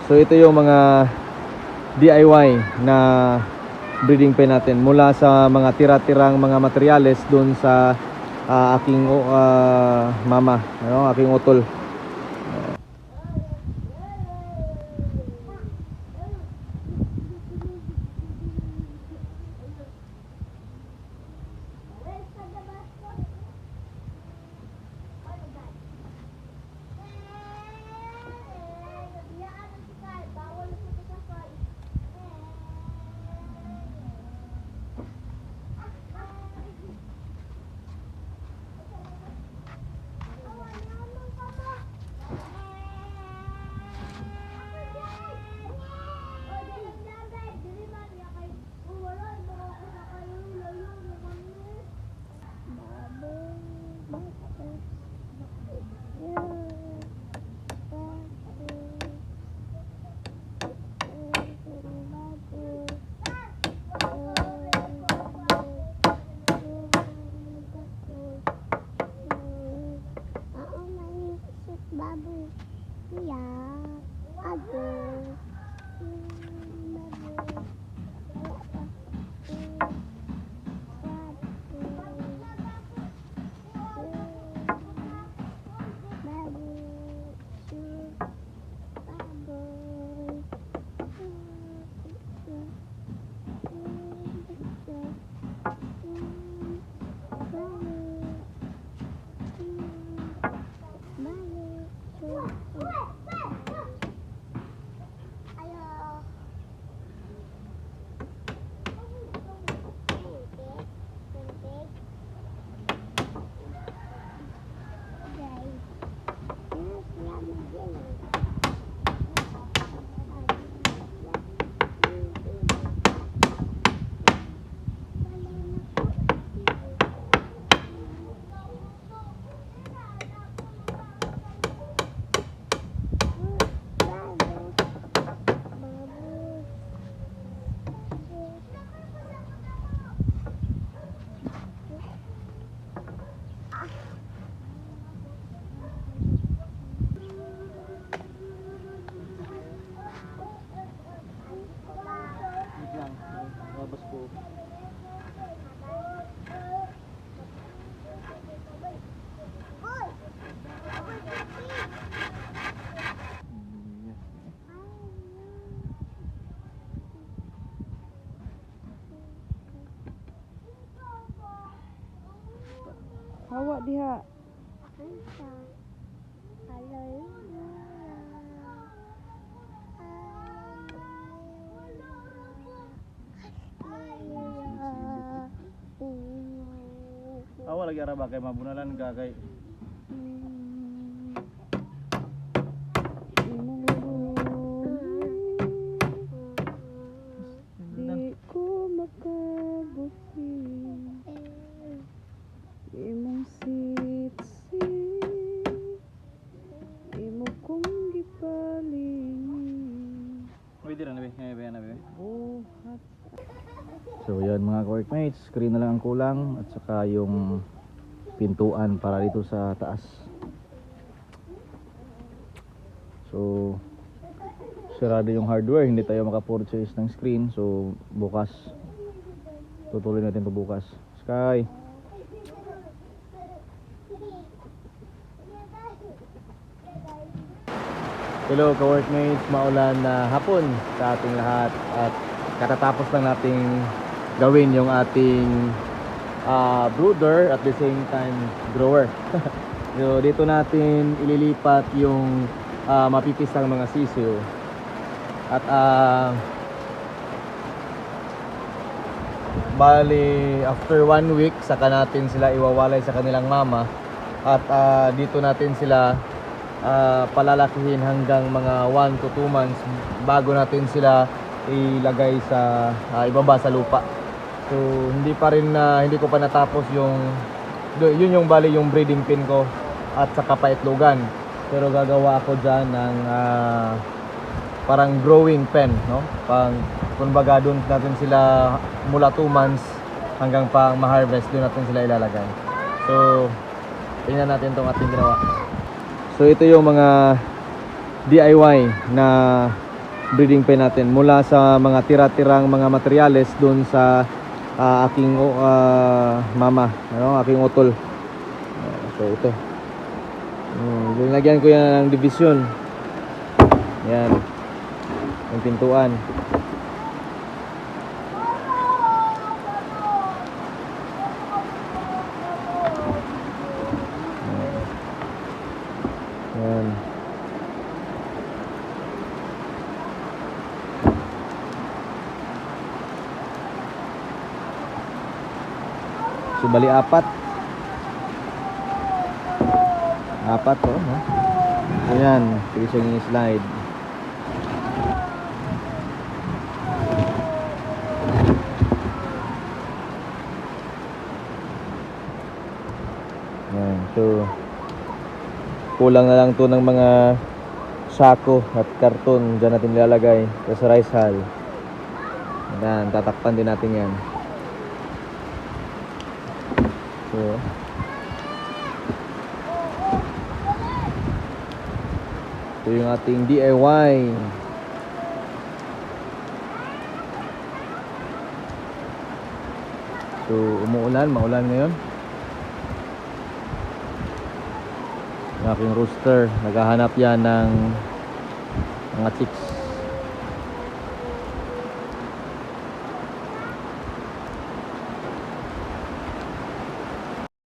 So ito yung mga DIY na breeding pen natin mula sa mga tira-tirang mga materyales doon sa aking mama, aking utol. Hawa diha. Awa lagi arah kay mabunalan ka kay Di ko makabuti imong sitsi imo kong gipaling. pwede na nabi, Buhat. So yan mga workmates, screen na lang ang kulang at saka yung pintuan para dito sa taas. So sarado yung hardware, hindi tayo maka-purchase ng screen. So bukas tutuloy natin to bukas. Sky. Hello ka-workmates, maulan na hapon sa ating lahat at katatapos lang nating gawin yung ating brooder at the same time grower. So dito natin ililipat yung mapipisang mga sisiyo at bali after 1 week saka natin sila iwawalay sa kanilang mama at dito natin sila palalakihin hanggang mga 1 to 2 months bago natin sila ilagay sa ibaba sa lupa. So hindi ko pa natapos yun yung bali yung breeding pen ko at saka paitlogan, pero gagawa ako dyan ng parang growing pen, no? Kumbaga doon natin sila mula 2 months hanggang pang ma-harvest, doon natin sila ilalagay. So tingnan natin tong ating ginawa. So ito yung mga DIY na breeding pen natin mula sa mga tira-tirang mga materyales doon sa aking mama, ano, aking utol. So ito. Linagyan ko yan ng division. Yan. Ang pintuan. Yan. So bali apat to, no? Ayan, pwede siyang slide. Ayan, so kulang na lang to ng mga sako at karton. Diyan natin nilalagay sa rice hull. Ayan, tatakpan din natin yan. So ito yung ating DIY. So umuulan, maulan ngayon. Yung aking rooster, naghahanap yan ng mga chicks.